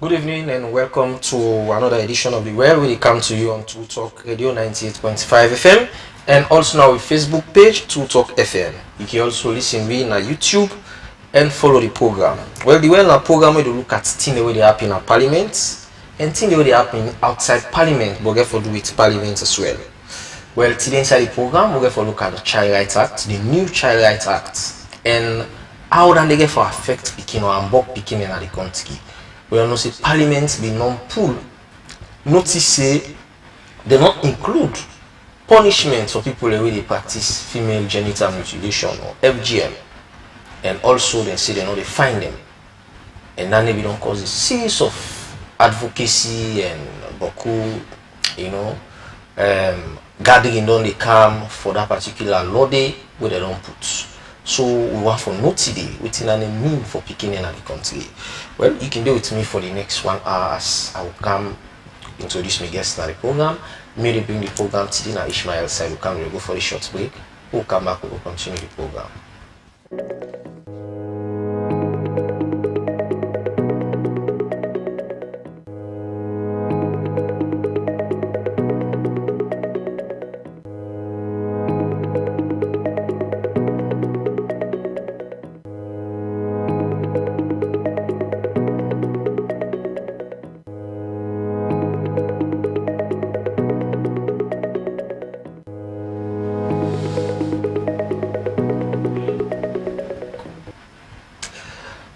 Good evening and welcome to another edition of The Well. We come to you on True Talk Radio 98.5 FM and also now with Facebook page True Talk FM. You can also listen me on YouTube and follow the program. Well, The Well na program where they look at things where they happen in Parliament and things where they happen outside Parliament, but get for do with Parliament as well. Well, today inside the program, we get for look at the Child Rights Act, the new Child Rights Act, and how that they get for affect Pekin or Ambok Pekin in the country. We all know say Parliament be non-pull. Notice say they not include punishment for people who they practice female genital mutilation or FGM, and also they say they know they find them, and then they don't cause a series of advocacy and boku, gathering don't they come for that particular law day where they don't put. So we want for note today within a mean for picking in the country. Well, you can do with me for the next 1 hour as I will come introduce my guest in the program. Maybe bring the program today now Ishmael side will come, we'll go for a short break. We'll come back, we'll continue the program.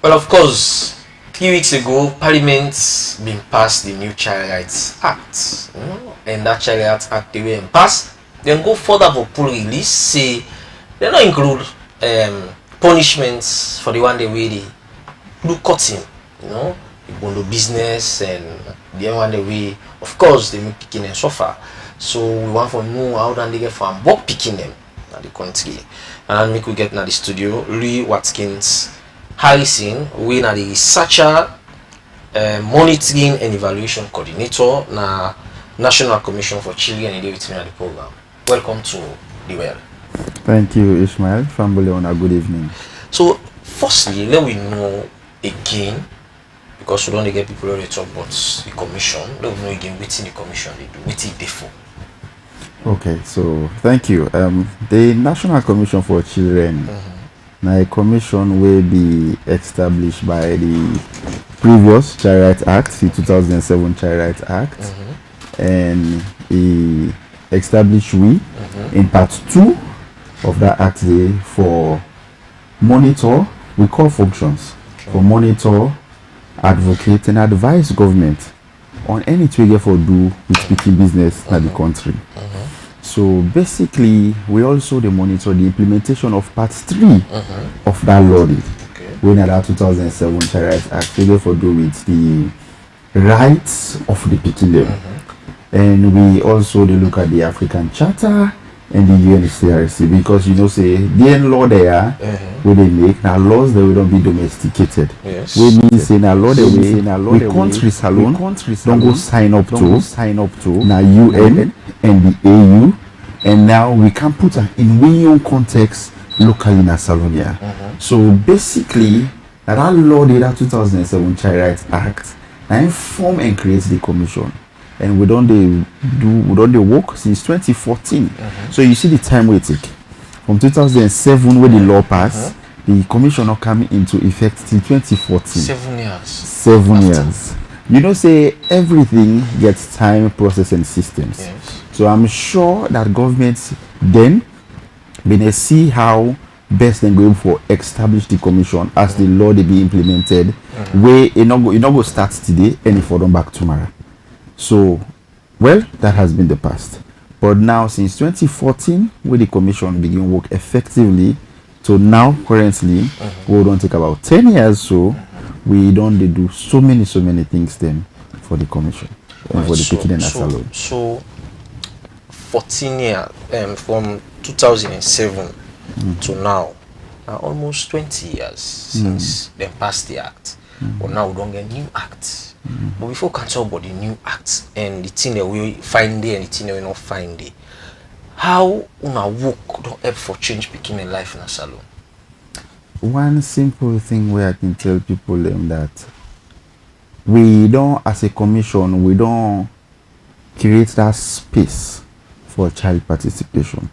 Well, of course, 3 weeks ago, Parliament been passed the new Child Rights Act, and that Child Rights Act they were passed. Then go further for full release, say they don't include punishments for the one they way do cutting, the bondo business and the one the way, of course, they make picking and suffer. So we want to know how then they get from both picking them at the country, and make we get in the studio Louis Watkins Harrison, we are the researcher, monitoring and evaluation coordinator na National Commission for Children and with me at the program. Welcome to The Well. Thank you, Ishmael. Famboleona, good evening. So, firstly, let we know again, because we don't get people already talk about the commission. Let we know again what the commission they do, what they for. Okay, so thank you. The National Commission for Children. Now, a commission will be established by the previous Child Rights Act, the 2007 Child Rights Act, and he established in part 2 of that act for monitor, we call functions, for monitor, advocate, and advise government on any trigger for do with speaking business in the country. So basically, we also monitor the implementation of part 3 of that law. When that 2007 Child Rights Act figure for do with the rights of the people. And we also look at the African Charter and the UNHCRC, because say the law there where they make now laws that will not be domesticated. Yes. We mean say now law the countries alone don't go sign up to now UN and the AU, and now we can put an in Winyon context locally in Salonia. So basically that law that 2007 Child Rights Act now inform and create the commission. And we don't work since 2014. So you see the time we take from 2007 when the law passed, the commission not coming into effect till 2014. 7 years. 7 years. Say everything gets time, process, and systems. Yes. So I'm sure that governments then may see how best then going for establish the commission as the law they be implemented. Where it not go start today and if for them back tomorrow. So, well, that has been the past. But now, since 2014, when the commission begin work effectively, to now, currently, we don't take about 10 years. So, we don't do so many things then for the commission and for the picking and alone. So, 14 years from 2007 to now, almost 20 years since they passed the act. But now we don't get new act. But before we can talk about the new act and the thing that we find there and the thing that we not find there, how una work don't help for change picking a life in a salon? One simple thing where I can tell people that we don't, as a commission, we don't create that space for child participation.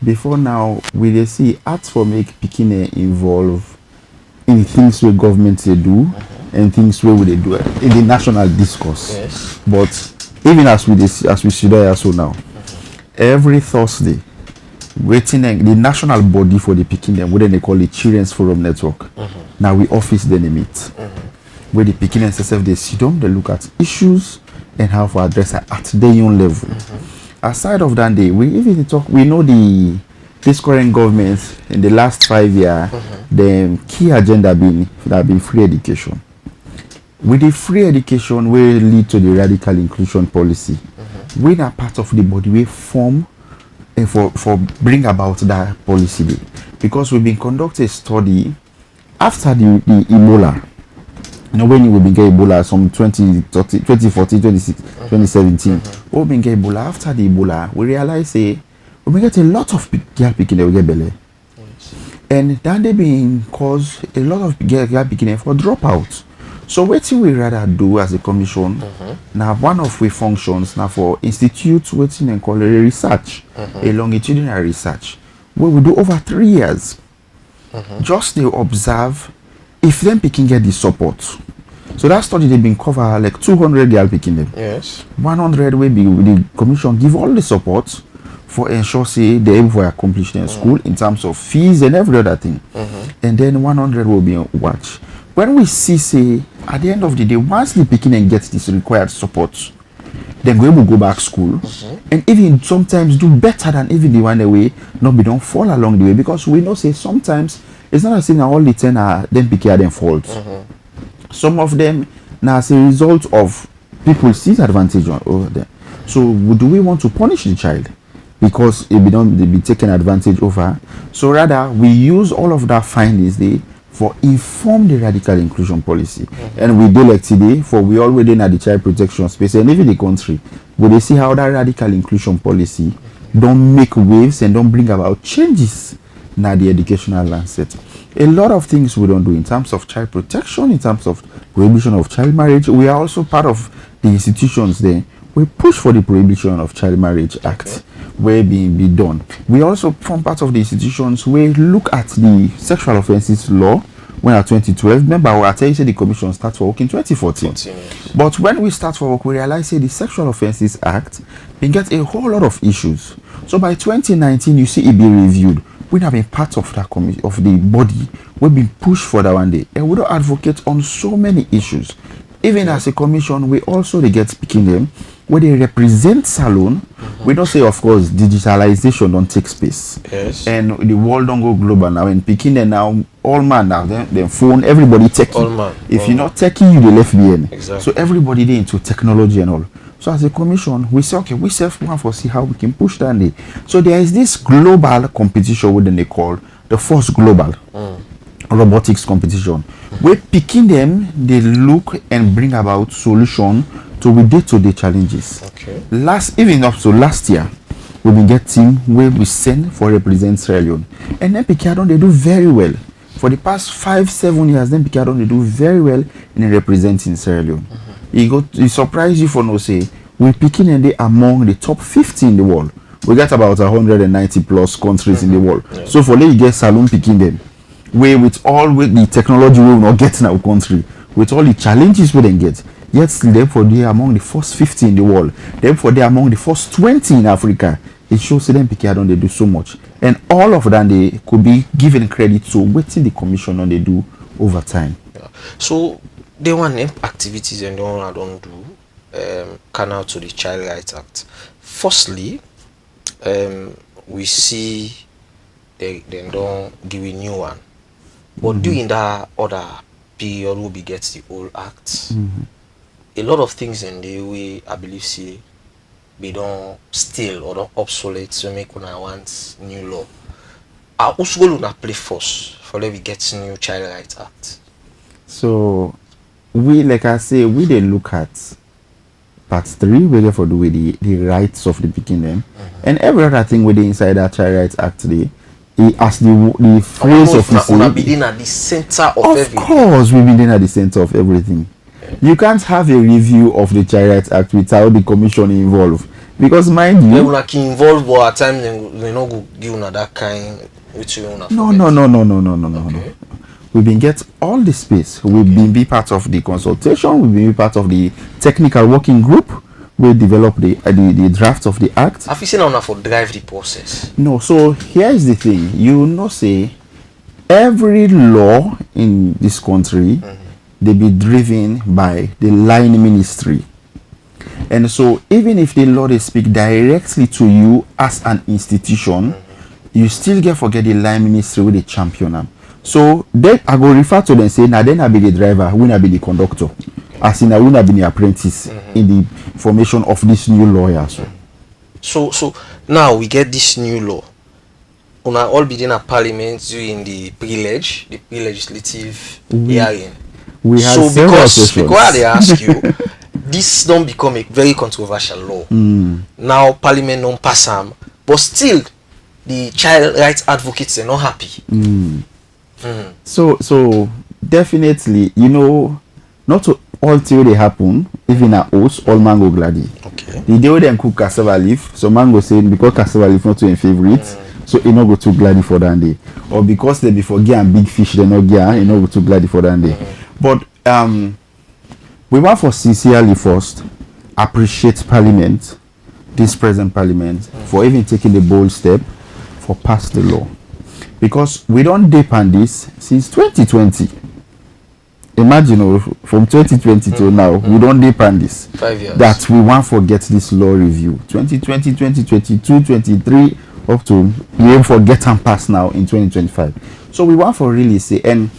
Before now, we dey see arts for make pikin involve in things where government they do and things where we they do in the national discourse. Yes. But even as we see there so now, every Thursday, waiting the national body for the pikin them, what they call the Children's Forum Network. Now we office then they meet, where the pikin and SSF they sit down, they look at issues and how to address it at their own level. Aside of that day, we even talk. We know this current government in the last 5 years, the key agenda been free education. With the free education, will lead to the radical inclusion policy. We are part of the body we form and for bring about that policy day. Because we've been conducting a study after the Ebola. You know, when we began Ebola, some 2014, 2017, we began Ebola. After the Ebola, we realized we get a lot of girl picking that we get belly. And that they been cause a lot of girl picking for dropout. So what we rather do as a commission, now one of we functions now for institute waiting and call it research, a longitudinal research, where we do over 3 years. Just to observe if them picking get the support. So that study they been cover like 200 girl picking them. Yes. 100 will be the commission give all the support for ensure say they able to accomplish their school in terms of fees and every other thing. And then 100 will be on watch. When we see say at the end of the day, once the picking and gets this required support, then we will go back school and even sometimes do better than even the one way not be don't fall along the way, because we know say sometimes it's not as if all the 10 are them picking them fault. Some of them now as a result of people see advantage over them. So do we want to punish the child because it they be taken advantage over? So rather we use all of that findings there for inform the radical inclusion policy. And we do like today for we already in the child protection space and even the country where they see how that radical inclusion policy don't make waves and don't bring about changes in the educational landscape. A lot of things we don't do in terms of child protection, in terms of prohibition of child marriage. We are also part of the institutions there. We push for the Prohibition of Child Marriage Act where being be done. We also form part of the institutions where look at the sexual offences law when at 2012. Remember, I tell you say the commission starts for work in 2014. But when we start for work, we realize say the Sexual Offences Act we get a whole lot of issues. So by 2019, you see it be reviewed. We have been part of that committee of the body. We've been pushed for that one day, and we don't advocate on so many issues. Even as a commission, we also they get speaking them where they represent salon. We don't say, of course, digitalization don't take space. Yes. And the world don't go global now. And picking them now, all man now, them phone, everybody techie. All man. If all you're man. not techie, you they left behind. Exactly. So everybody they into technology and all. So as a commission, we say, okay, we self one for see how we can push that day. So there is this global competition within they call the first global robotics competition. We're picking them, they look and bring about solution to the day-to-day challenges. Okay. Even up to last year, we been get team where we send for represent Sierra Leone. And then Picardon, they do very well. For the past 5-7 years, then Picardon, they do very well in representing Sierra Leone. It surprise you for no say, we're picking and they among the top 50 in the world. We got about 190 plus countries in the world. Yeah. So for you get saloon picking them. Where with the technology we will not get in our country, with all the challenges we then get, yet still therefore they are among the first 50 in the world, therefore they are among the first 20 in Africa. It shows them Picardon they do so much, and all of them they could be given credit to waiting the commission on they do over time. Yeah. So they want name activities and don't do can out to the Child Rights Act. Firstly, we see they don't give a new one. But during that other period will be gets the old act. A lot of things in the way I believe see we don't steal or don't obsolete so make when I want new law. I also going to play first for let we get new Child Rights Act. So we like I say we then look at part 3 we get for do with the rights of the beginning and every other thing with the inside that Child Rights Act today. As the phrase of we been at the center of everything. Of course, we've been at the center of everything. You can't have a review of the Child Rights Act without the commission involved. Because mind They you, will like involve, but at times they not go give una that kind which you wanna no, forget. no. Okay. We've been get all the space. We've been be part of the consultation. We've been be part of the technical working group. We develop the draft of the act. Have you seen how for drive the process? No, so here is the thing. You know, say every law in this country, they be driven by the line ministry. And so even if the law they speak directly to you as an institution, you still get forget the line ministry with the champion am. So then I go refer to them say now then I be the driver, we not be the conductor. As in I will not be the apprentice in the formation of this new law. So now we get this new law. Una all be in a parliament during the pre-legislative hearing. We had So several because sessions. they ask you, this don't become a very controversial law. Now Parliament don't pass them, but still the child rights advocates are not happy. So definitely, you know, not to all theory they happen, even at house, all mango gladi. Okay. The day when them cook cassava leaf, so mango saying because cassava leaf not to in favorite, so it not go too gladi for that day. Or because they be for gear and big fish, they not gear, it not go too gladi for that day. But we want for sincerely first appreciate Parliament, this present Parliament, for even taking the bold step for pass the law. Because we don't depend on this since 2020. Imagine from 2020 till now, we don't depend on this. 5 years. That we want to get this law review. 2020, 2022, 23, up to we aim for get and pass now in 2025. So we want for really say, and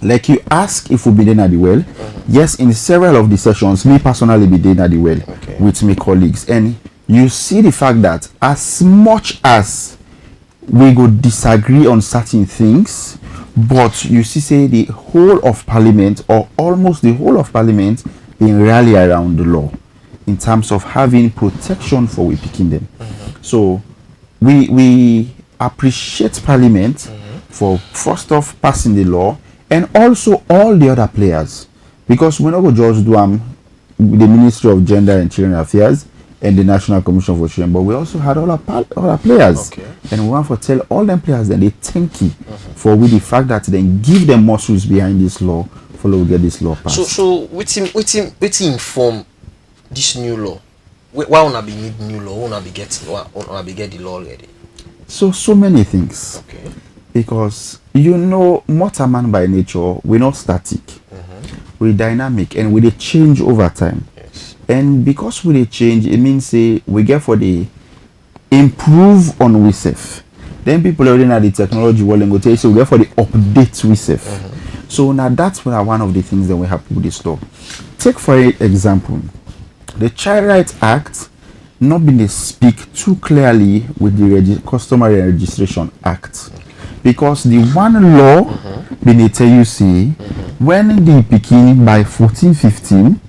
like you ask if we be there at the well, yes, in several of the sessions, me personally be there at the well with my colleagues. And you see the fact that as much as we go disagree on certain things, but you see say the whole of Parliament or almost the whole of Parliament being rally around the law in terms of having protection for we picking them. So we appreciate Parliament for first off passing the law, and also all the other players, because we not go just do the Ministry of Gender and Children Affairs and the National Commission for Children, but we also had all our players. And we want to tell all them players that they thank you for with the fact that they give them muscles behind this law for we get this law passed. So wait inform this new law. Why wanna be need new law? Wanna be get the law already? So many things. Okay. Because you know, Motorman by nature, we're not static. We're dynamic and we change over time. Yes. And because we change, it means say we get for the improve on we safe. Then people already know the technology well and go tell you so we get for the update we safe. So now that's one of the things that we have with this law. Take for example, the Child Rights Act not been speak too clearly with the Customary Registration Act. Because the one law been tell you see when they begin by 14-15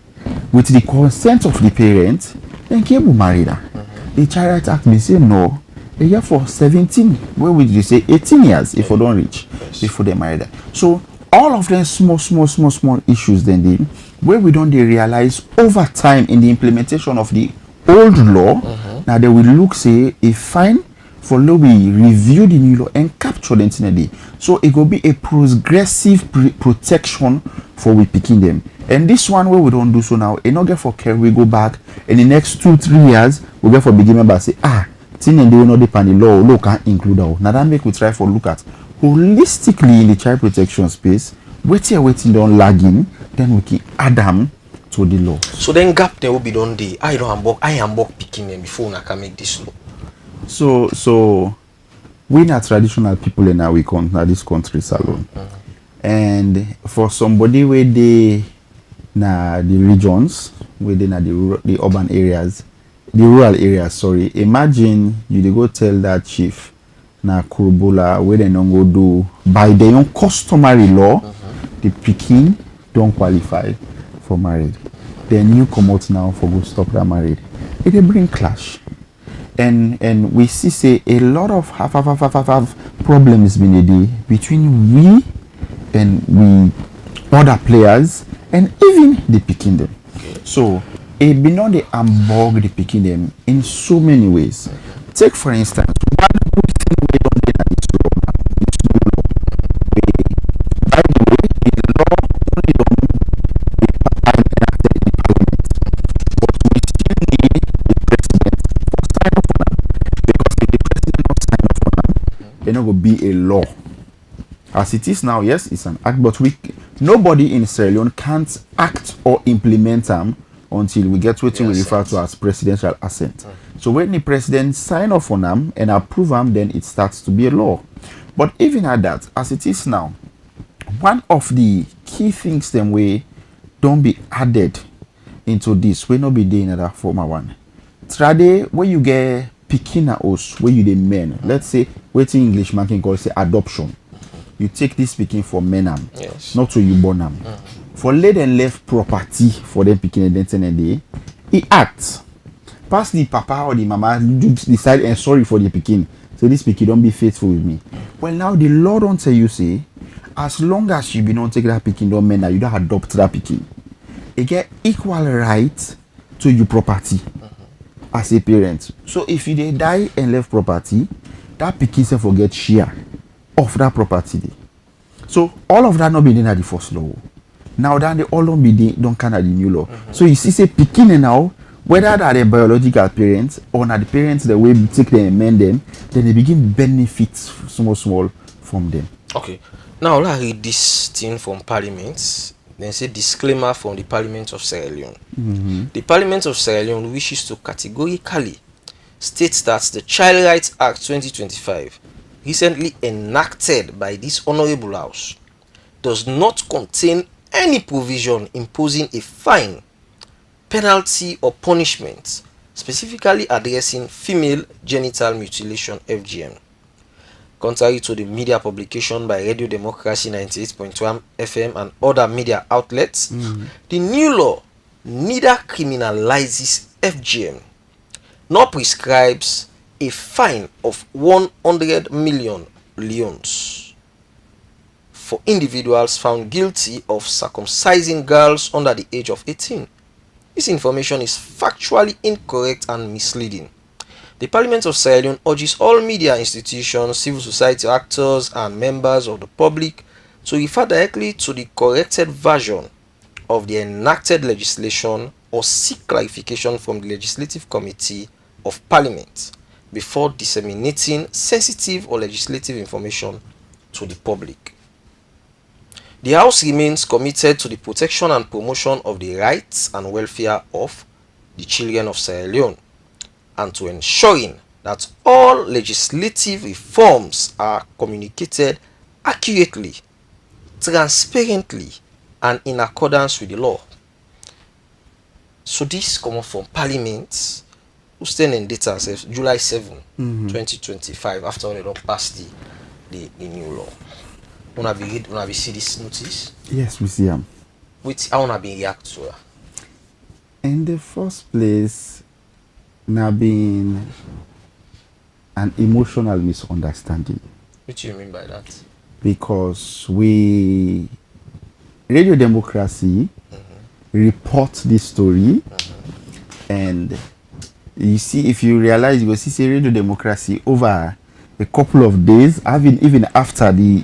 with the consent of the parent, then cable married her. The Child Rights Act may say no. A year for 17, where would you say 18 years if we don't reach before they married her. So all of them small issues then they where we don't they realize over time in the implementation of the old law. Now they will look say a fine for law we review the new law and capture them in a day. So it will be a progressive protection for we picking them. And this one where we don't do so now, it not get for care, we go back in the next 2-3 years, we get for begin member say, thing and they will not depend the law can't include all. Now that make we try for look at holistically in the child protection space, waiting don't lagging, then we can add them to the law. So then gap there will be done day. I am picking them before I can make this law. So we are traditional people in our this country salon. And for somebody where they na the regions, where they na the urban areas, the rural areas, sorry. Imagine you dey go tell that chief na Kurubula where they don't go do by their own customary law, the pikin don't qualify for marriage. Then you come out now for go stop that marriage. It dey bring clash. And we see say a lot of have problems been a day between we and we other players and even the pikin them. So it be not the ambog the pikin them in so many ways. Take for instance one good thing we don't get at this law now. It's no law. By the way, the law only don't be enacted in the parliament, but we still need the president for sign off on them, because if the president not sign off on them, it's not going to be a law. As it is now, yes, it's an act, but nobody in Sierra Leone can't act or implement them until we get what we refer to as presidential assent. So when the president sign off on them and approve them, then it starts to be a law. But even at that, as it is now, one of the key things then we don't be added into this, we not be doing another former one. Trade where you get picking a house, where you the men, let's say what in English man can call say adoption. You take this picking for men, Yes. not to you born them. For laid and left property for them picking and then day, he acts. Pass the papa or the mama decide and sorry for the picking. So this picking don't be faithful with me. Well now the Lord don't tell you say, as long as you be not take that picking, don't mean that you don't adopt that picking. You get equal right to your property as a parent. So if you dey die and left property, that picking say forget share of that property day. So all of that not be done at the first law. Now that they all don't be don't count at the new law. So you see say picking now, whether that the biological parents or not the parents the way we take them and amend them, then they begin benefits small from them. Okay. Now let's read this thing from Parliament. Then say disclaimer from the Parliament of Sierra Leone. The Parliament of Sierra Leone wishes to categorically state that the Child Rights Act 2025, recently enacted by this honorable house, does not contain any provision imposing a fine, penalty or punishment specifically addressing female genital mutilation (FGM). Contrary to the media publication by Radio Democracy 98.1 FM and other media outlets, the new law neither criminalizes FGM nor prescribes a fine of 100 million leones for individuals found guilty of circumcising girls under the age of 18. This information is factually incorrect and misleading. The Parliament of Sierra Leone urges all media institutions, civil society actors, and members of the public to refer directly to the corrected version of the enacted legislation or seek clarification from the Legislative Committee of Parliament before disseminating sensitive or legislative information to the public. The House remains committed to the protection and promotion of the rights and welfare of the children of Sierra Leone, and to ensuring that all legislative reforms are communicated accurately, transparently, and in accordance with the law. So this comes from Parliament, who stand in data says July 7, 2025, after they don't pass the new law. When I see this notice? Yes, we see them. Which I wanna be react to her. In the first place, now being an emotional misunderstanding. What do you mean by that? Because we Radio Democracy report this story, and you see, if you realize, you will see Radio Democracy over a couple of days, even after the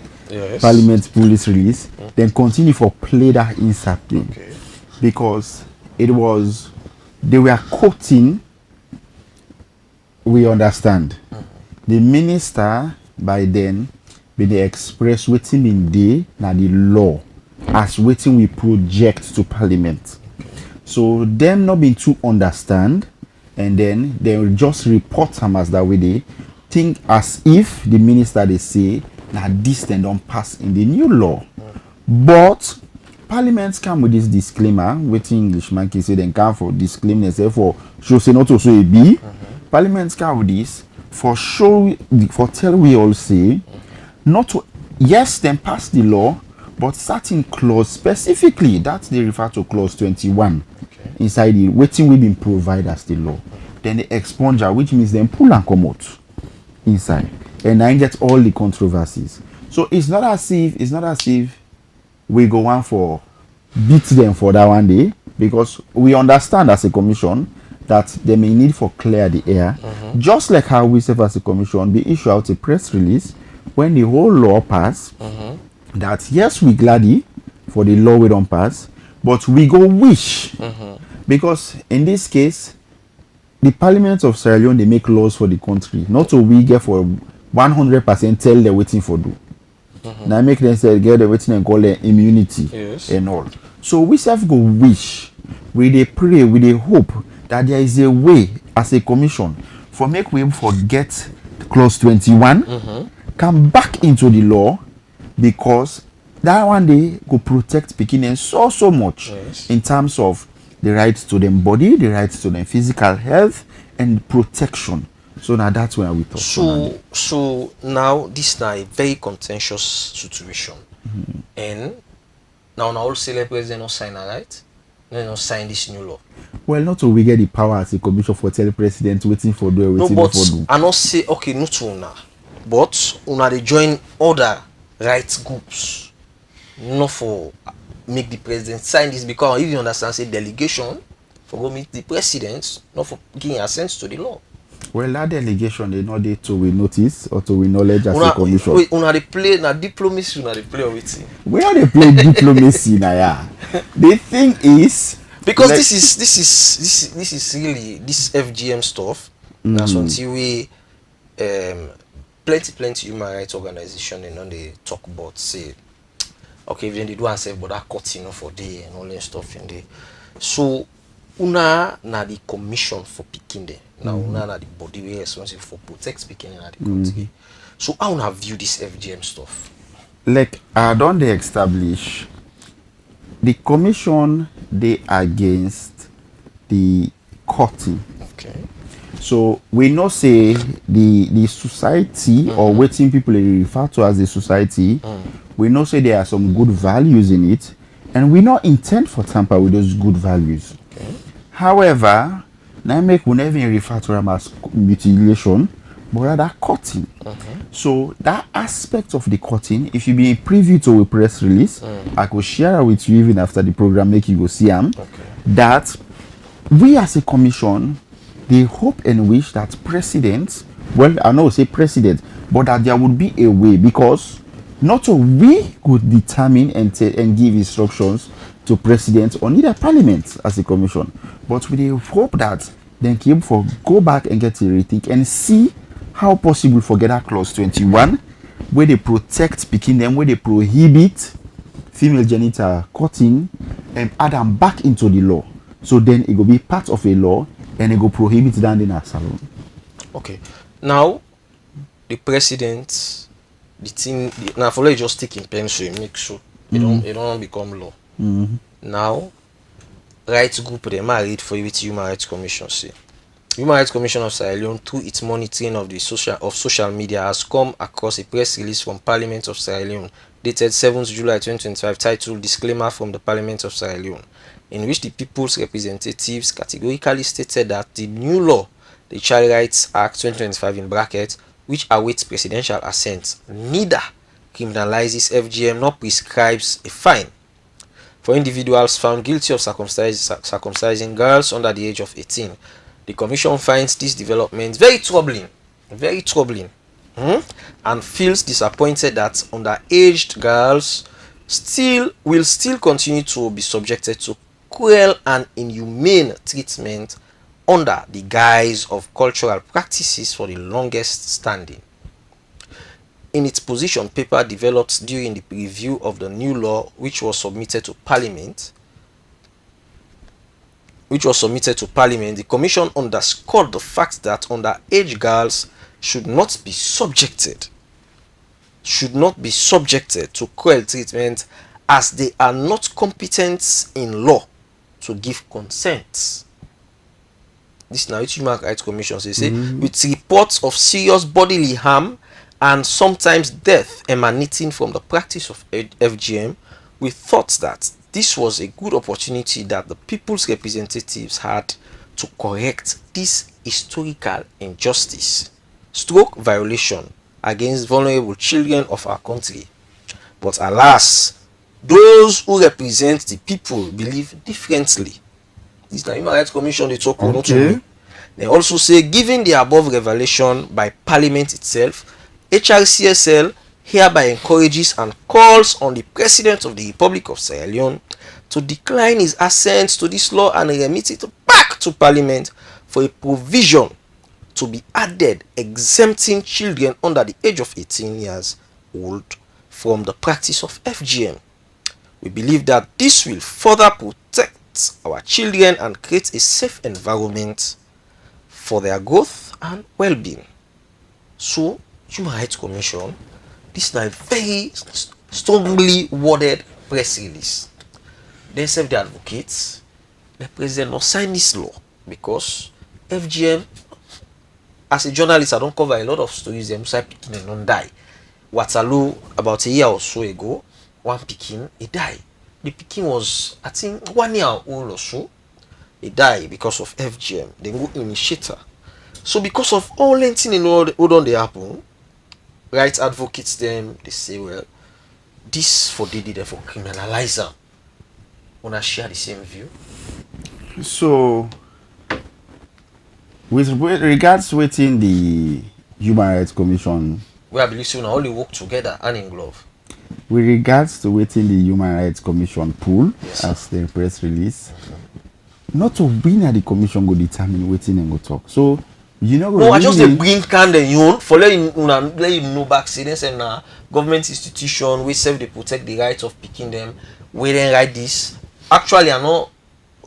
Parliament police release, then continue for play that insert thing. Okay. Because they were quoting, we understand. The minister by then they express waiting in day now the law as waiting we project to Parliament. So them not being to understand, and then they will just report them as that way they think as if the minister they say now this then don't pass in the new law. But Parliament come with this disclaimer, waiting Englishman can say then come for disclaimer and say for show say not also a B. Parliament come with this for show for tell we all say not to yes then pass the law, but certain clause specifically that they refer to clause 21 inside the waiting we been provide as the law. Then they expunge her, which means then pull and come out inside, and I get all the controversies. So it's not as if we go on for beat them for that one day, because we understand as a commission that they may need for clear the air, just like how we serve as a commission, we issue out a press release when the whole law pass, that yes, we gladly for the law we don't pass, but we go wish, because in this case, the Parliament of Sierra Leone, they make laws for the country, not so we get for 100% tell them waiting for do. Now make them say get everything and call them immunity, Yes. and all. So we self go wish, we dey pray, we dey hope that there is a way as a commission for make we forget clause 21, come back into the law, because that one day go protect Pekin so much, Yes. in terms of the rights to them body, the rights to them physical health and protection. So now that's where we talk. So now this is a very contentious situation, and now all say president not sign, right? They not sign this new law. Well, not so we get the power as a commission for tell president waiting for do, No, waiting but for do. I not say okay, not to una, but una they join other rights groups, not for make the president sign this, because if you understand, say delegation for go meet the president, not for giving assent to the law. Well, that delegation they not there to we notice or to we knowledge as a Una, commission. wait, una they play na diplomacy, una they play with it. Where they play diplomacy now, yeah. The thing is, Because like- this is really this FGM stuff. That's until we plenty human rights organization and on they talk about, say okay, then they do answer but that cut, you know, for day and all that stuff in there. So una na the commission for picking there. Now una na the body we responsible for protect speaking in the country. So how una view this FGM stuff? like I don't they establish the commission they against the cutting. Okay. So we know say the society or waiting people they refer to as the society, we know say there are some good values in it, and we not intend for tamper with those good values. However, now make we never refer to them as mutilation, but rather cutting. So that aspect of the cutting, if you be privy to a press release, I could share it with you even after the program, make you go see them. That we as a commission, they hope and wish that president, well, I know say president, but that there would be a way, because not so we could determine and give instructions to president or neither parliament as a commission, but we dey hope that then keep for go back and get a rethink and see how possible for get that clause 21 where they protect picking them, where they prohibit female genital cutting, and add them back into the law. So then it will be part of a law and it will prohibit that in a salon. Okay. Now the president, the thing now for let you just stick in pencil, make sure it don't become law. Now rights group they married for with Human Rights Commission say. Human Rights Commission of Sierra Leone, through its monitoring of the social media, has come across a press release from Parliament of Sierra Leone dated 7th July 2025 titled Disclaimer from the Parliament of Sierra Leone, in which the people's representatives categorically stated that the new law, the Child Rights Act 2025 in brackets, which awaits presidential assent, neither criminalizes FGM nor prescribes a fine for individuals found guilty of circumcising girls under the age of 18. The Commission finds this development very troubling, and feels disappointed that underaged girls will still continue to be subjected to cruel and inhumane treatment under the guise of cultural practices for the longest standing. In its position paper developed during the review of the new law, which was submitted to Parliament, the Commission underscored the fact that underage girls should not be subjected to cruel treatment, as they are not competent in law to give consent. This now Human Rights Commission say with reports of serious bodily harm and sometimes death emanating from the practice of FGM, we thought that this was a good opportunity that the people's representatives had to correct this historical injustice, violation against vulnerable children of our country. But alas, those who represent the people believe differently. This is the Human Rights Commission they talk about. Okay. They also say, given the above revelation by Parliament itself, HRCSL hereby encourages and calls on the President of the Republic of Sierra Leone to decline his assent to this law and remit it back to Parliament for a provision to be added exempting children under the age of 18 years old from the practice of FGM. We believe that this will further protect our children and create a safe environment for their growth and well-being. So, Human Rights Commission, this is a very strongly worded press release. They serve the advocates. The president not sign this law because FGM, as a journalist, I don't cover a lot of stories. Them say Pikin don't die. Waterloo, about a year or so ago, one Pikin, he died. The Pikin was, I think, 1 year old or so. He died because of FGM. They go initiator. So because of all things in what don't they happen, rights advocates them, they say, well, this for they did for criminalize them. Wanna share the same view? So, with regards to waiting the Human Rights Commission, We I believe so now only work together hand in glove. with regards to waiting the Human Rights Commission pool, Yes, as the press release, not to win at the commission go determine waiting and go talk. So, you know, No, I just dey bring can the you for let you know back say them say na government institution we serve they protect the rights of picking them. We then write this. Actually, I know,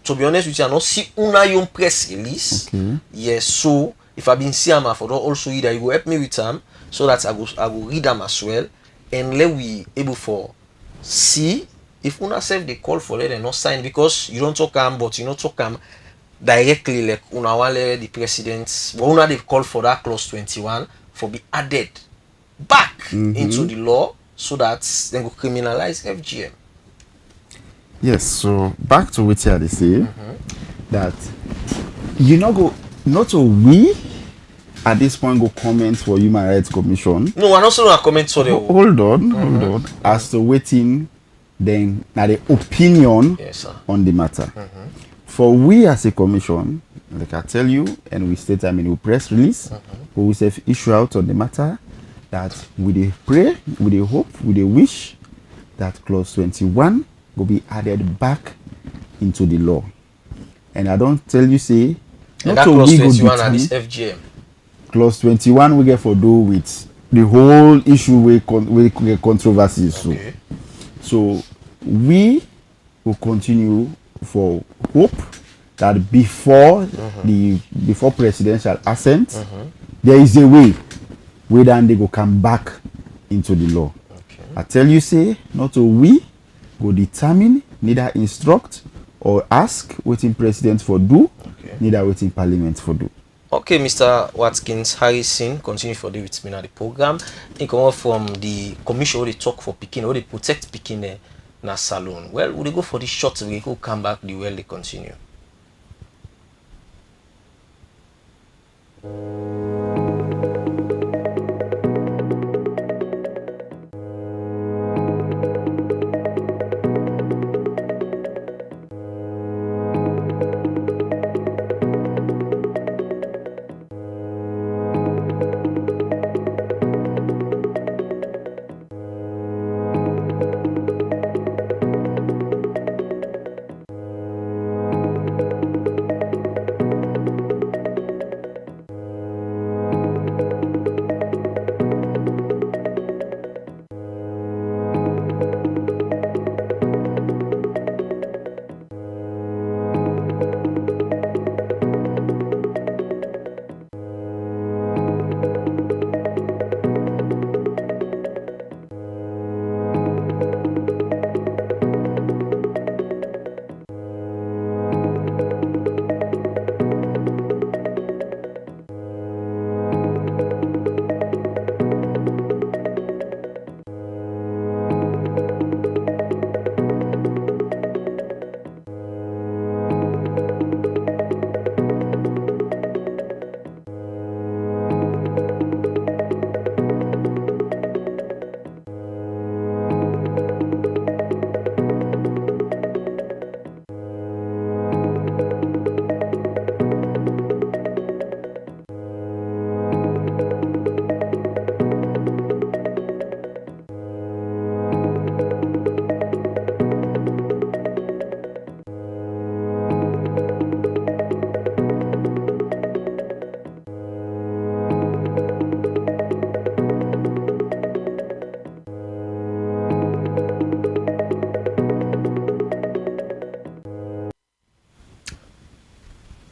to be honest with you, I not see una your press release. Okay. Yes, so if I been see am for don also read that you go help me with them so that I go read them as well and let we able for see if una self they call for let them not sign because you don't talk am but you not talk am directly like una wan let the president but una they call for that clause 21 for be added back into the law so that they go criminalize FGM. Yes, so back to what they say that you know go not to we at this point go comment for Human Rights Commission. No, and also no comment for the Hold on. As to waiting then now the opinion yes, sir. on the matter. For we as a commission, like I tell you, and we state I mean we press release, we will say issue out on the matter that we dey pray, we dey hope, we dey wish that clause 21 will be added back into the law. And I don't tell you say And not that so clause we go 21 and determine- this FGM. clause 21 we get for do with the whole issue we get controversies. Okay. So we will continue for hope that before before presidential assent, there is a way where then they go come back into the law. Okay. I tell you say not to we go determine, neither instruct or ask waiting president for do, Okay. neither waiting parliament for do. Okay, Mr. Watkins Harrison, continue for with me now the program. I think come from the commission where they talk for Pekin, where they protect Pekin na salon. Well, we go for this short we go come back the way they continue.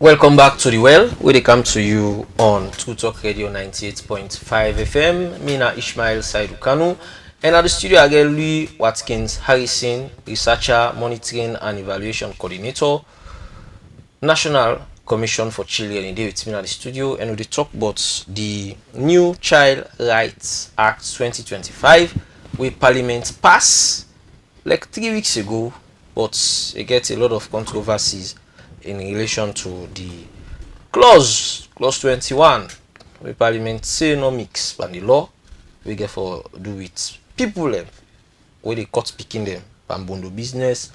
Welcome back to the well, where they come to you on True Talk Radio 98.5 FM. Mina Ishmael Saidu Kanu. And at the studio, I get Louis Watkins Harrison, researcher, monitoring and evaluation coordinator, National Commission for Children. In with me at the studio, and we talk about the new Child Rights Act 2025, where Parliament passed like 3 weeks ago, but it gets a lot of controversies in relation to the clause 21, where Parliament say no mix and the law we get for do with people them where they cut picking them bambondo business,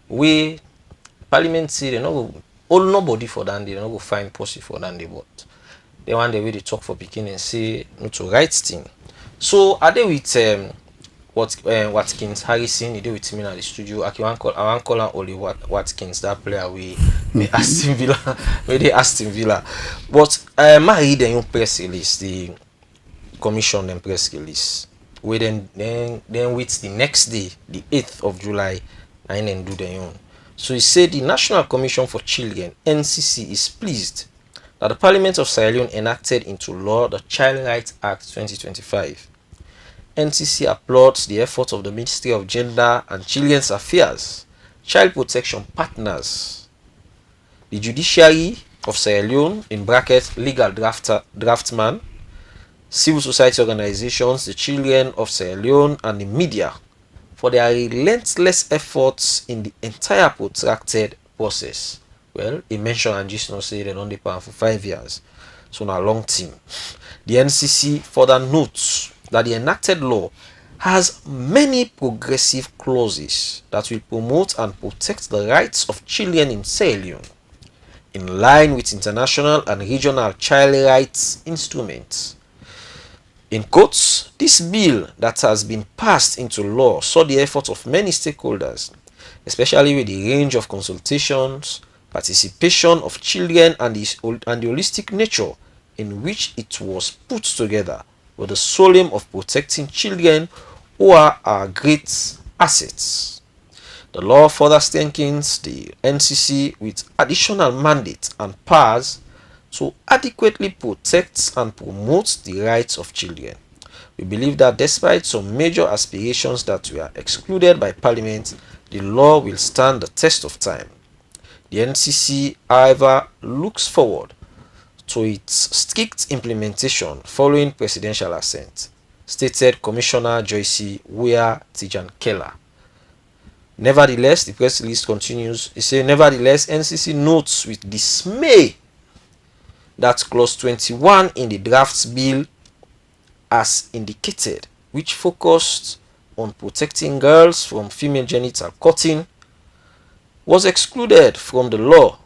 where Parliament say they no go all nobody for that, they no go find pussy for that, but they want the way they talk for picking and say no to right thing. So are they with Watkins Harrison? He did with me in the studio. I want call Oli Watkins, that player we Aston Villa, where they Aston Villa. But I read the new press release, the commission and press release. We then with the next day, the 8th of July, and then do their own. So he said the National Commission for Children (NCC) is pleased that the Parliament of Sierra Leone enacted into law the Child Rights Act 2025. NCC applauds the effort of the Ministry of Gender and Children's Affairs, child protection partners, the judiciary of Sierra Leone (in brackets legal draftsman), civil society organizations, the children of Sierra Leone, and the media for their relentless efforts in the entire protracted process. Well, he mentioned and just not say they don't depend for 5 years, so now a long team. The NCC further notes that the enacted law has many progressive clauses that will promote and protect the rights of children in Sierra Leone, in line with international and regional child rights instruments. In quotes, this bill that has been passed into law saw the effort of many stakeholders, especially with the range of consultations, participation of children, and the holistic nature in which it was put together, with the sole aim of protecting children who are our great assets. The law further strengthens the NCC with additional mandates and powers to adequately protect and promote the rights of children. We believe that despite some major aspirations that were excluded by Parliament, the law will stand the test of time. The NCC, however, looks forward to its strict implementation following presidential assent, stated Commissioner Joyce Weah Tijan-Keller. Nevertheless, the press release continues. It says, nevertheless, NCC notes with dismay that clause 21 in the draft bill, as indicated, which focused on protecting girls from female genital cutting, was excluded from the law.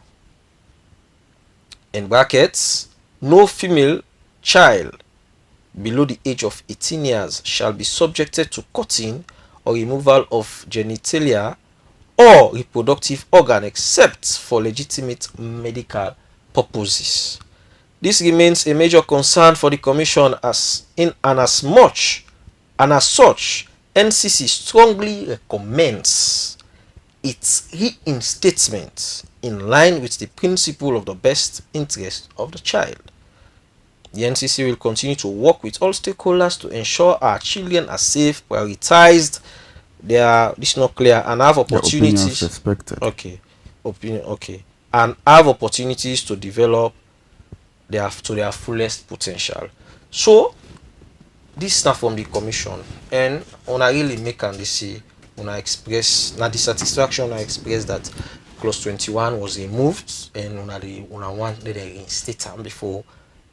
In brackets, no female child below the age of 18 years shall be subjected to cutting or removal of genitalia or reproductive organ except for legitimate medical purposes. This remains a major concern for the Commission as such, NCC strongly recommends its reinstatement in line with the principle of the best interest of the child. The NCC will continue to work with all stakeholders to ensure our children are safe, prioritized, this is not clear, and have opportunities respected. And have opportunities to develop their fullest potential. So this is not from the Commission, and when I really make and they say, when I express not the satisfaction I express that clause 21 was removed, and when I want they reinstate them before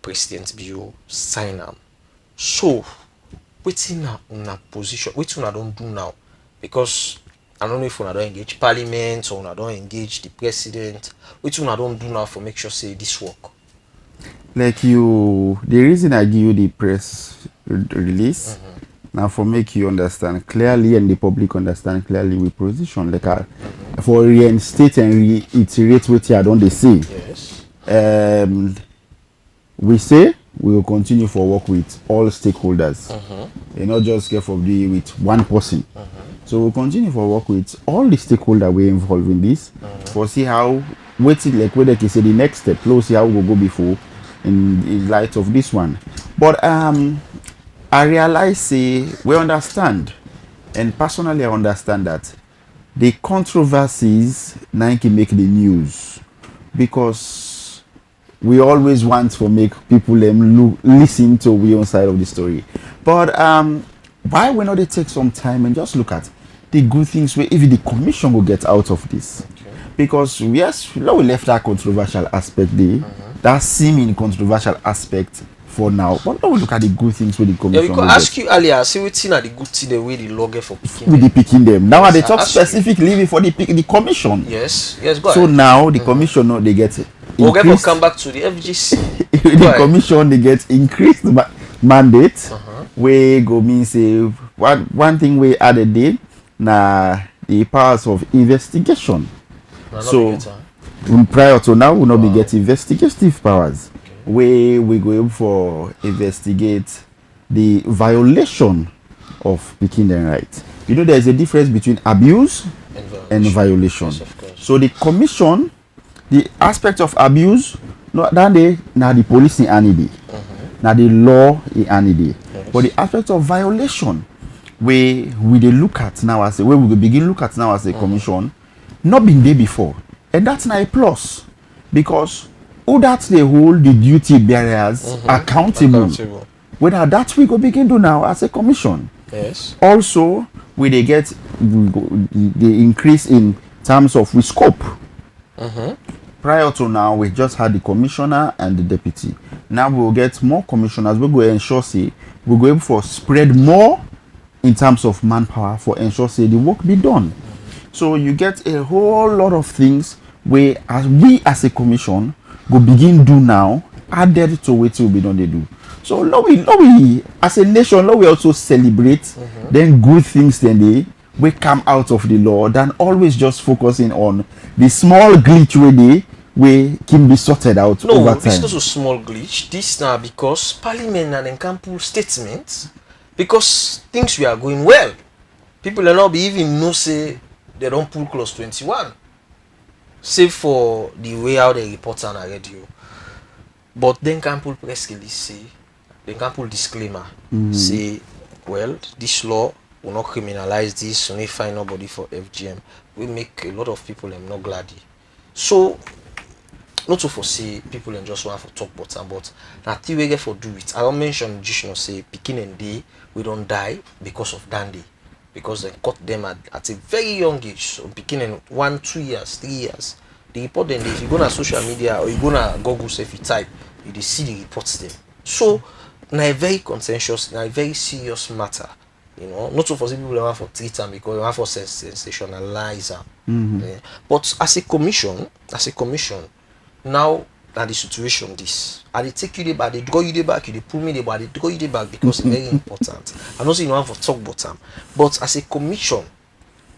President Bio sign them. So waiting now on a position, waiting I don't do now, because I don't know if I don't engage Parliament or I don't engage the President. Waiting I don't do now for make sure say this work. Like the reason I give you the press release now for make you understand clearly and the public understand clearly we position like for reinstate and reiterate what I don't they say. Yes. We say we will continue for work with all stakeholders. And not just get for the with one person. So we'll continue for work with all the stakeholders we involved in this for see how waiting like whether they say the next step. Let's see how we go before in light of this one. But I realize say we understand, and personally I understand that the controversies now can make the news because we always want to make people listen to we own side of the story. But why we not they take some time and just look at the good things where if the commission will get out of this? Okay. Because yes, we left that controversial aspect there, that seeming controversial aspect for now. But now we look at the good things with the commission. Yeah, we could ask you earlier, see what the good thing the way the logger for picking with the picking them. Now yes, they talk specifically for the commission. Yes, go ahead. So now the commission now they get we'll come back to the FGC. The commission they get increased mandate. We go mean say one thing we added there now the powers of investigation. So prior to now we not be get investigative powers. Where we go for investigate the violation of picking them right. You know, there's a difference between abuse and violation. Yes, so the commission, the aspect of abuse, now the police in any day, now the law in any day. Yes. But the aspect of violation, where we they look at now as where we will begin look at now as a commission, not been there before, and that's not a plus because. Who that they hold the duty bearers accountable. Whether that we go begin to now as a commission. Yes. Also, we they get the increase in terms of we scope. Prior to now, we just had the commissioner and the deputy. Now we will get more commissioners. We go ensure say we go able for spread more in terms of manpower for ensure say the work be done. So you get a whole lot of things where as we as a commission go begin do now added to what will be done they do. So now we as a nation now we also celebrate then good things then we come out of the law than always just focusing on the small glitch where can be sorted out over time. No, it's not a small glitch. This now because Parliament and can pull statements because things we are going well. People are not be even know say they don't pull clause 21. Save for the way how they report on a radio. But then can pull press release say, they can pull disclaimer, say, well, this law will not criminalize this, we not find nobody for FGM. We make a lot of people not glad. So, not to foresee people just want to talk bottom, but that we get for do it. I don't mention just say picking and day we don't die because of dandy. Because they caught them at a very young age, so beginning 1, 2 years, 3 years. The report then, if you go on social media or you go on Google, say if you type, you see the reports them. So, now a very contentious, now a very serious matter. You know, not so for people who want for treatment because they want for sensationalize. But as a commission, now that the situation this, and they take you there back, they draw you there back, they pull me there back, they draw you there back because it's very important. I know say you don't have to talk about them, but as a commission,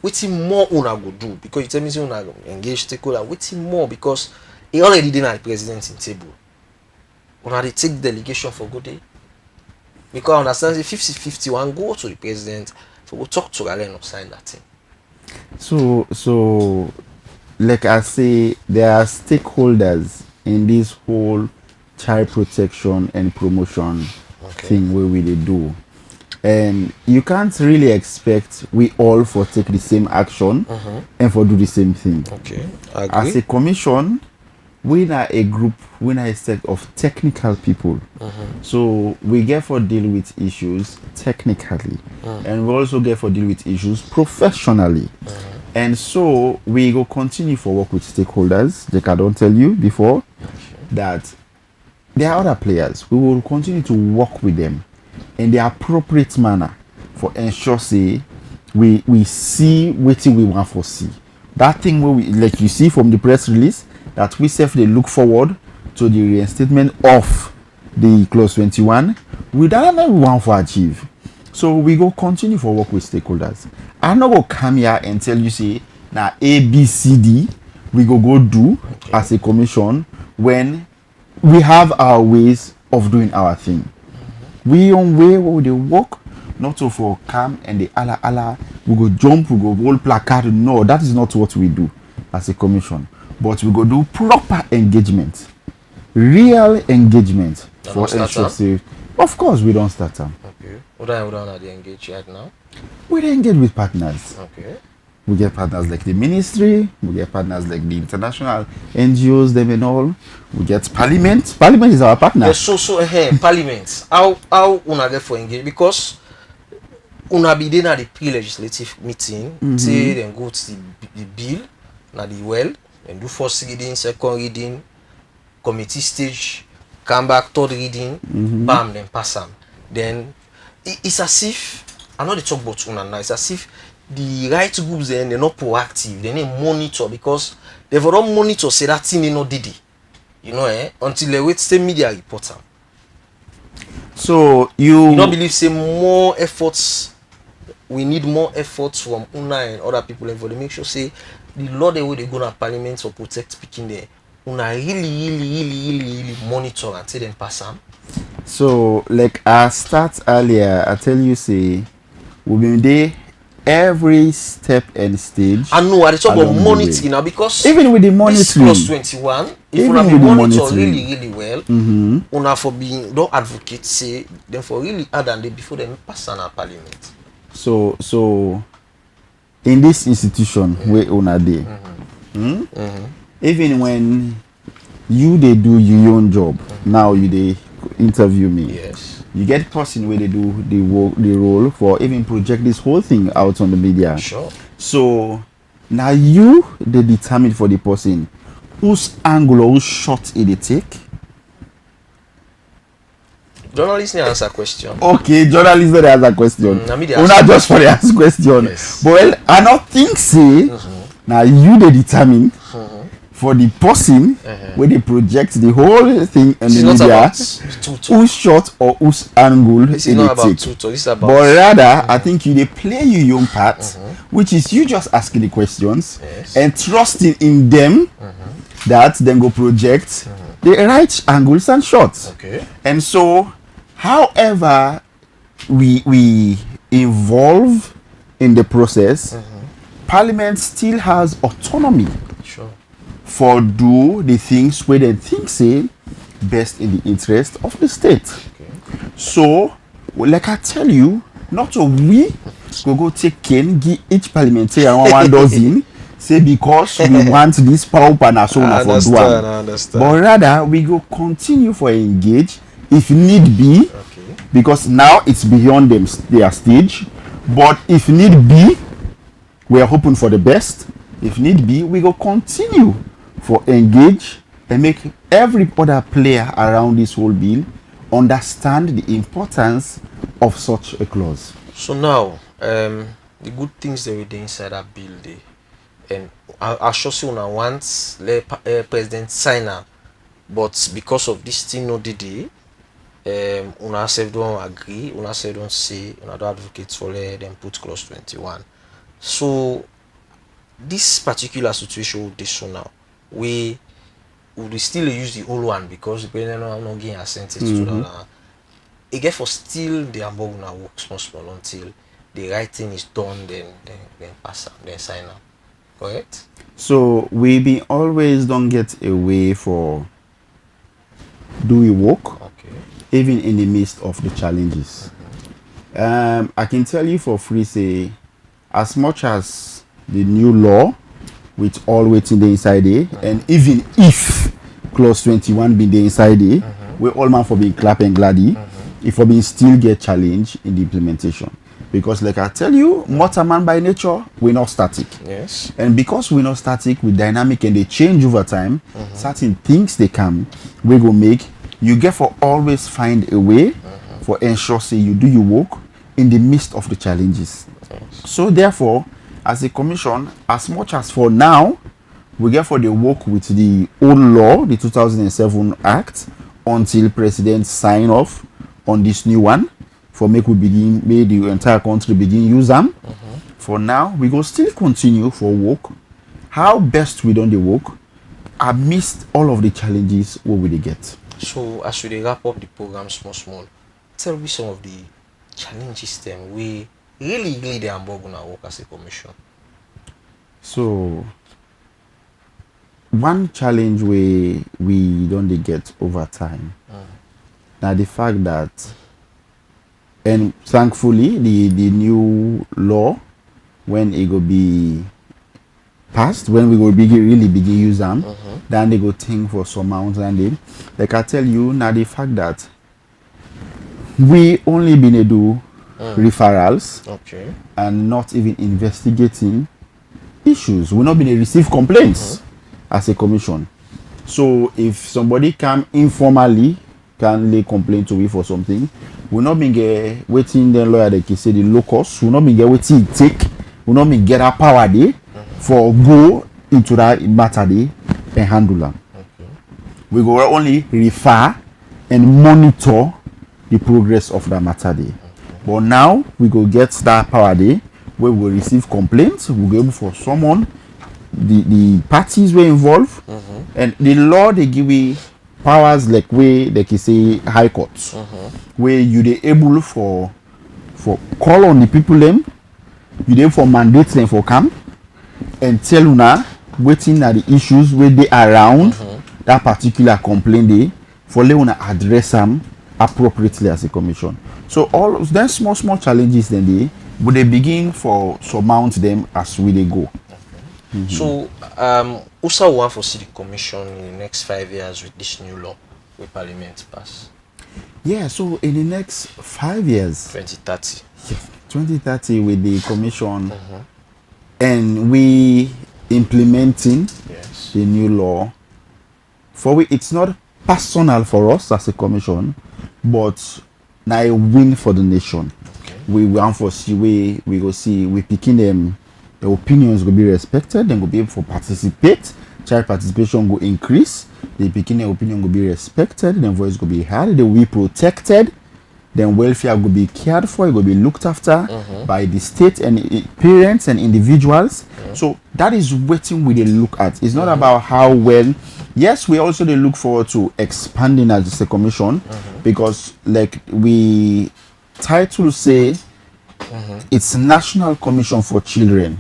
waiting more una go do because you tell me say una engage stakeholder, waiting more because he already did at the president in table. Una they take delegation for good day because I understand the 50-51 go to the president for go talk to Galen or sign that thing. So like I say, there are stakeholders in this whole child protection and promotion thing where we they do, and you can't really expect we all for take the same action and for do the same thing. Okay, I agree. As a commission, we are a group, we are a set of technical people, so we get for deal with issues technically, and we also get for deal with issues professionally. And so we go continue for work with stakeholders. Like I don't tell you before that there are other players. We will continue to work with them in the appropriate manner for ensure say we see what we want to see. That thing where we like you see from the press release that we safely look forward to the reinstatement of the clause 21. We don't know we want to achieve. So we go continue for work with stakeholders. I'm not gonna come here and tell you say now A, B, C, D we go do as a commission when we have our ways of doing our thing. We on way where they work, not so for come and the Allah we go jump, we go hold placard. No, that is not what we do as a commission. but we go do proper engagement, real engagement for ensure say. Of course, we don't start them. Okay. What are they engaged right now? We engage with partners. Okay. We get partners like the ministry, we get partners like the international NGOs, them and all. We get Parliament. Parliament is our partner. Yes, Parliament. How una get for engage? Because una be there at the pre-legislative meeting, say then go to the bill, na the well, and do first reading, second reading, committee stage, come back, third reading, bam, then pass them. Then it's as if, I know they talk about una now, it's as if the right groups then they're not proactive, they need monitor because they've already monitor say that thing they not did it. You know, until they wait say media reporter. So you don't believe say more efforts, we need more efforts from una and other people and for to make sure say the law the way they go to parliament to protect speaking there, una really monitor and say them pass them. So like I start earlier, I tell you say we've been there every step and stage. I know I talk about monitoring now because even with the monitoring this +21, if una be monitor really well, una for being don't advocate say them for really hard and they before them pass on parliament. So in this institution where una dey, even when you they do your own job, now you they interview me. Yes. You get person where they do the role for even project this whole thing out on the media. Sure. So now you they determine for the person whose angle or whose shot it take. Journalists need answer question. Okay, journalists don't answer question. Not just for the answer question. Yes. But well, I not think say now you they determine for the person where they project the whole thing in the media, whose shot or whose angle this is not about tutor, this is about but rather I think you they play your own part, which is you just asking the questions and trusting in them that then go project the right angles and shots. Okay. And so however we involve in the process, Parliament still has autonomy. Sure. For do the things where they think say best in the interest of the state. Okay. So, like I tell you, not a we go take cane, give each parliamentarian one dozen, say because we want this power panasona for do I understand. But rather we go continue for engage if need be, because now it's beyond their stage. But if need be, we are hoping for the best. If need be, we go continue for engage and make every other player around this whole bill understand the importance of such a clause. So now, the good things that we do inside that bill, and I sure say una want let President sign her, but because of this thing no did una self don't agree, una self don't say, una don't advocate for them put clause 21. So this particular situation with this so now, we would still use the old one because the president not getting assented to that. Again, for still the above now work small until the right thing is done, then pass up, then sign up. Correct? So we be always don't get away for do we work, even in the midst of the challenges. I can tell you for free say, as much as the new law with all waiting the inside there, and even if clause 21 be the inside there, we all man for being clap and gladdy, if for being still get challenged in the implementation. Because like I tell you, mortal man by nature, we're not static. Yes. And because we're not static, we're dynamic and they change over time, certain things they come, we go make, you get for always find a way for ensure say you do your work in the midst of the challenges. Yes. So therefore, as a commission, as much as for now, we get for the work with the old law, the 2007 Act, until President sign off on this new one, for make we begin, may the entire country begin use them. For now, we go still continue for work. How best we done the work amidst all of the challenges what will they get. So as we wrap up the program small, tell me some of the challenges them we really they are gonna work as a commission. So one challenge we don't dey get over time. Now the fact that, and thankfully the new law, when it go be passed, when we go really begin use them, then they go think for some amounts, and then like I tell you now the fact that we only been able to do referrals, Okay. and not even investigating issues. We're not been receive complaints as a commission. So if somebody come informally can lay complaint to we for something, we're not been get waiting the lawyer they can say the locus, we're not been get waiting it take, we're not been get a power day for go into that matter day and handle them. We go only refer and monitor the progress of that matter day. But now we go get that power day where we will receive complaints, we'll go able for someone, the parties were involved, and the law they give we powers like way they can say high courts, where you they able for call on the people them, you they for mandate them for come and tell una waiting at the issues where they around that particular complaint day for let una address them appropriately as a commission. So all of them small challenges then but they begin for surmount them as we they go. So also want for see the commission in the next 5 years with this new law with Parliament pass. Yeah, so in the next 5 years, 2030. 2030 with the commission, and we implementing Yes. the new law. For we, it's not personal for us as a commission, but now a win for the nation. Okay. We want for see we go see we picking them, the opinions will be respected, then go be able to participate. Child participation will increase. The picking opinion will be respected, then voice will be heard, they will be protected, then welfare will be cared for, it will be looked after by the state and parents and individuals. So that is what we they look at. It's not about how well. Yes, we also they look forward to expanding as a commission, because like we title say it's National Commission for Children.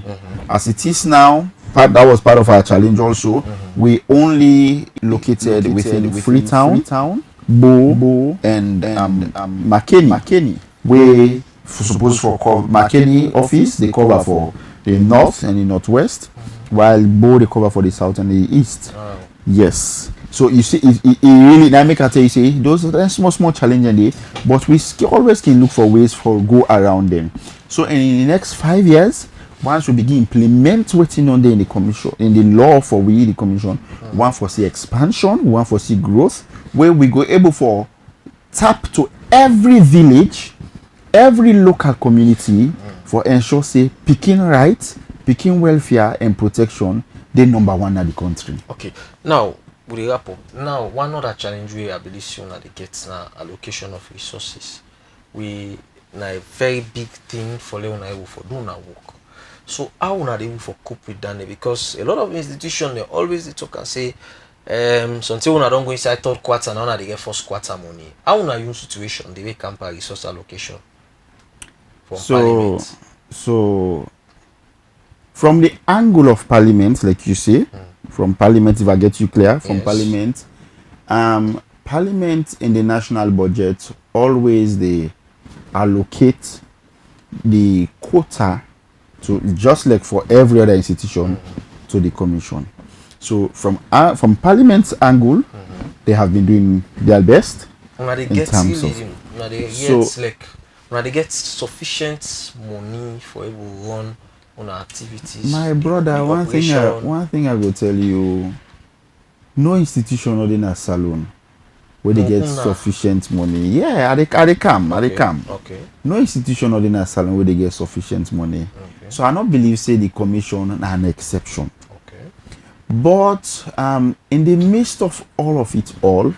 As it is now, that was part of our challenge also. We only located within Freetown, Bo, and Makeni. We suppose for Makeni office they cover for the north and the northwest, while Bo they cover for the south and the east. Yes. So you see, it really now make I tell you say those are small challenges, but we always can look for ways for go around them. So in the next 5 years, once we begin implement what's on there in the commission, in the law for we the commission, one for see expansion, one for see growth, where we go able for tap to every village, every local community for ensure say picking rights, picking welfare and protection, they number one in the country. Okay. Now with the wrap up. Now one other challenge we I believe soon that they get now allocation of resources. We now a very big thing for Leona able for doing our work. So how are they able for cope with that? Because a lot of institutions they always they talk and say so until we don't go inside third quarter now they get first quarter money. How are you situation they will camper resource allocation from Parliament? So from the angle of Parliament, like you say, from Parliament, if I get you clear, from Yes. Parliament, Parliament in the national budget always they allocate the quota to, just like for every other institution, to the commission. So from Parliament's angle, they have been doing their best. Now they in get terms really, of- now they So- get like now they get sufficient money for able to run on activities. My the brother, one thing I will tell you, no institution other than a salon where they get Nah. sufficient money. Yeah, are they come. Okay. No institution other than a salon where they get sufficient money. Okay. So I don't believe say the commission are an exception. Okay. But in the midst of all of it all,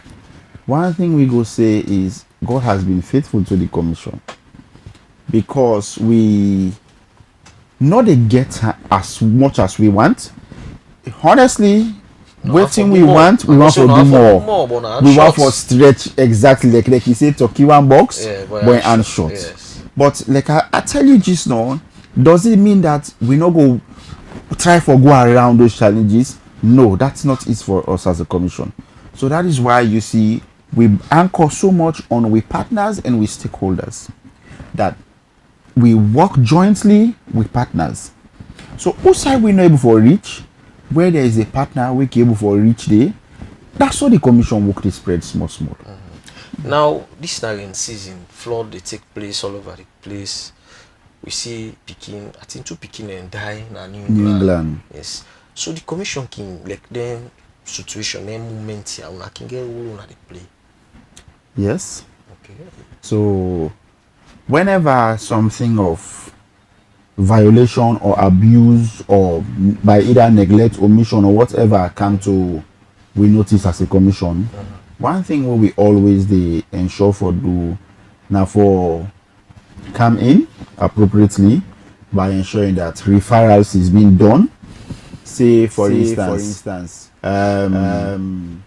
one thing we go say is God has been faithful to the commission, because we not they get as much as we want. Honestly, waiting we want to do more. We want for stretch exactly like you say turkey one box, but and short. Yes. But like I tell you just now, does it mean that we not go try for go around those challenges? No, that's not it for us as a commission. So that is why you see we anchor so much on with partners and with stakeholders, that we work jointly with partners. So who side we not able for reach, where there is a partner we able for reach there. That's how the commission work. They spread small. Now this rain season, flood they take place all over the place. We see Pekin, I think 2 Pekin and die in New England. Yes. So the commission can like them situation, them movement here, una can get role on the play. Yes. Okay. So whenever something of violation or abuse or by either neglect, omission or whatever come to we notice as a commission, one thing what we always they ensure for do now for come in appropriately by ensuring that referrals is being done. Say for instance, the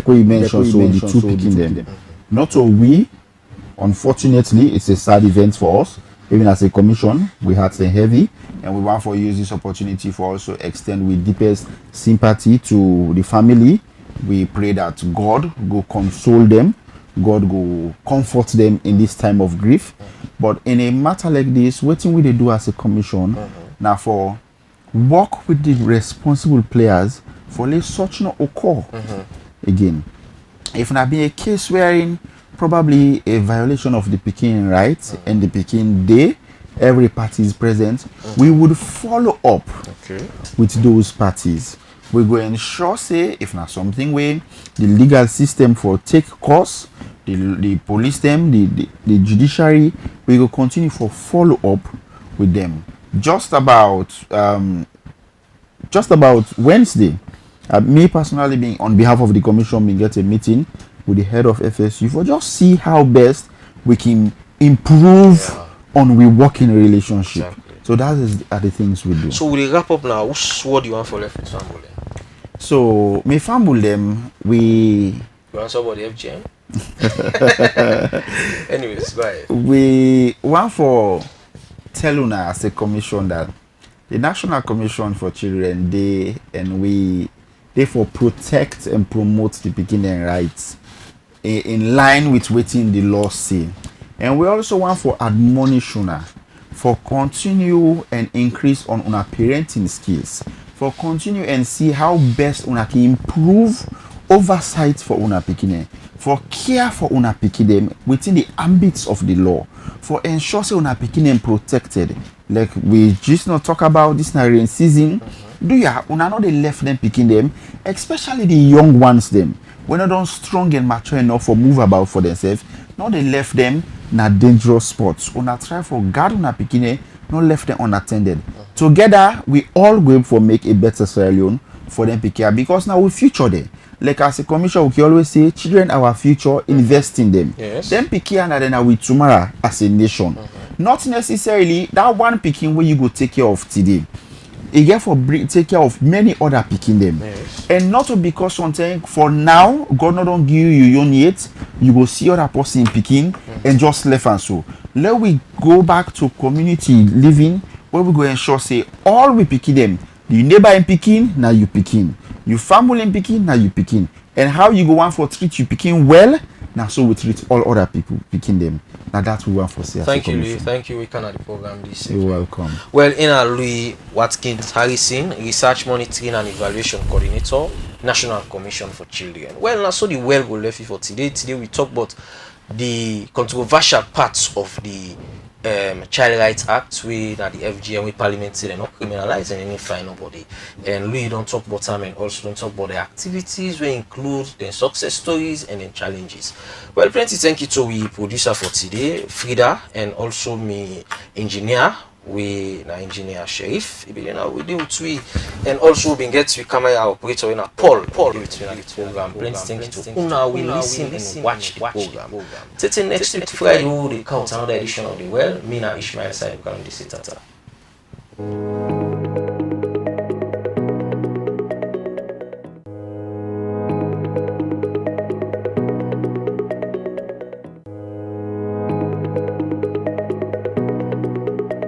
way you mentioned, so the 2 picking them. Not so we, unfortunately, it's a sad event for us. Even as a commission, we had some heavy, and we want to use this opportunity for also extend with deepest sympathy to the family. We pray that God go console them, God go comfort them in this time of grief. But in a matter like this, what we they do as a commission now for work with the responsible players for let such not occur again. If not be a case wherein probably a violation of the Pekin rights and the Pekin day, every party is present, we would follow up with those parties. We go ensure say if not something where the legal system for take course, the police them, the judiciary, we will continue for follow up with them. Just about Wednesday, me personally being on behalf of the commission, we get a meeting with the head of FSU for just see how best we can improve on we working relationship. Exactly. So that are the things we do. So we wrap up now. What do you want for left with Fambul? So me Fambul them we. You want somebody FGM? Anyways, go ahead. We want for tell una as a commission that the National Commission for Children they for protect and promote the beginning rights in line with waiting the law say. And we also want for admonish una for continue and increase on una parenting skills, for continue and see how best una can improve oversight for una pikin, for care for una pikin within the ambits of the law, for ensure say una pikin protected. Like we just not talk about this rain season. Do ya una not they left them picking them, especially the young ones them. When they don't strong and mature enough for move about for themselves, not they left them na dangerous spots. Una try for guard una picking, not left them unattended. Together we all go for make a better Sierra Leone for them picking, because now we future them. Like as a commission, we can always say children our future, invest in them. Yes. Then picking and then we tomorrow as a nation. Not necessarily that one picking where you go take care of today. You get for take care of many other picking them. Yes. And not because something for now, God not don't give you your own yet, you go see other person picking and just left and so. Let we go back to community living where we go ensure say all we picking them. The neighbor in picking, now you picking. You family in picking, now you picking. And how you go want for treat you picking well, now so we treat all other people picking them. Now that's what we want for say. Thank you, Louis. Thank you. We can the program this. You're welcome. Well, in Louis Watkins Harrison, Research Monitoring and Evaluation Coordinator, National Commission for Children. Well, now so the well go left for today. Today we talk about the controversial parts of the Child Rights Act, we that the FGM, we Parliament say they're not criminalizing any fine nobody. And Louis don't talk about them and also don't talk about the activities we include the success stories and then challenges. Well, plenty thank you to we producer for today, Frida, and also me engineer. We na engineer Sheriff, we deal with we, and also we get to camera operator in a Paul between the program. Plenty thank you to una we listen and watch the program. Till next week Friday we will count another edition of the Well. Me na Ishmael Side on this tata.